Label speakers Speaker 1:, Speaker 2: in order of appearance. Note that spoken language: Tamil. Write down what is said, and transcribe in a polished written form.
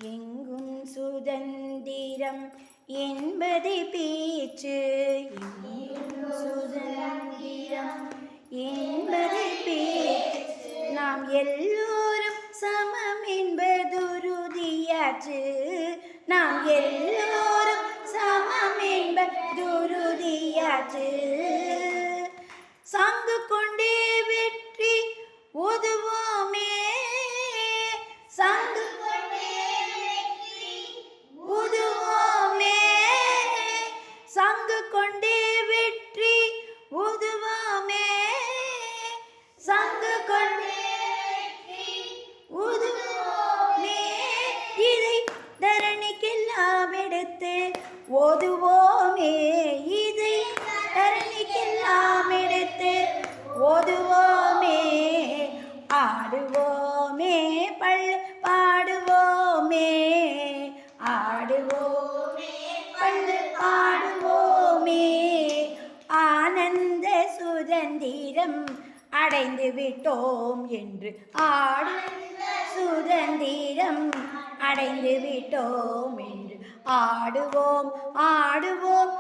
Speaker 1: எங்கும் சுதந்திரம் என்பதை பேச்சு, எங்கும் சுதந்திரம் என்பதை பேச்சு, நாம் எல்லோரும் சமம் என்பதுருதியாச்சு, நாம் எல்லோரும் சமம் என்பதுருதியாச்சு. சங்கு கொண்டே வெற்றி உதுவோமே, சங்கு கொண்டே வெற்றி உதுவோமே, சங்கு கொண்டே வெற்றி உதுவோமே, சங்கு கொண்டே வெற்றி உதுவோமே. இதை தரணிக்கெல்லாம் எடுத்து ஓதுவோமே, இதை தரணிக்கெல்லாம் எடுத்து ஓதுவோமே. ஆடுவோமே பள்ளு பாடுவோமே, ஆடுவோமே பள்ளு பாடுவோமே. ஆனந்த சுதந்திரம் அடைந்து விட்டோம் என்று, ஆனந்த சுதந்திரம் அடைந்து விட்டோம் என்று ஆடுவோம் ஆடுவோம்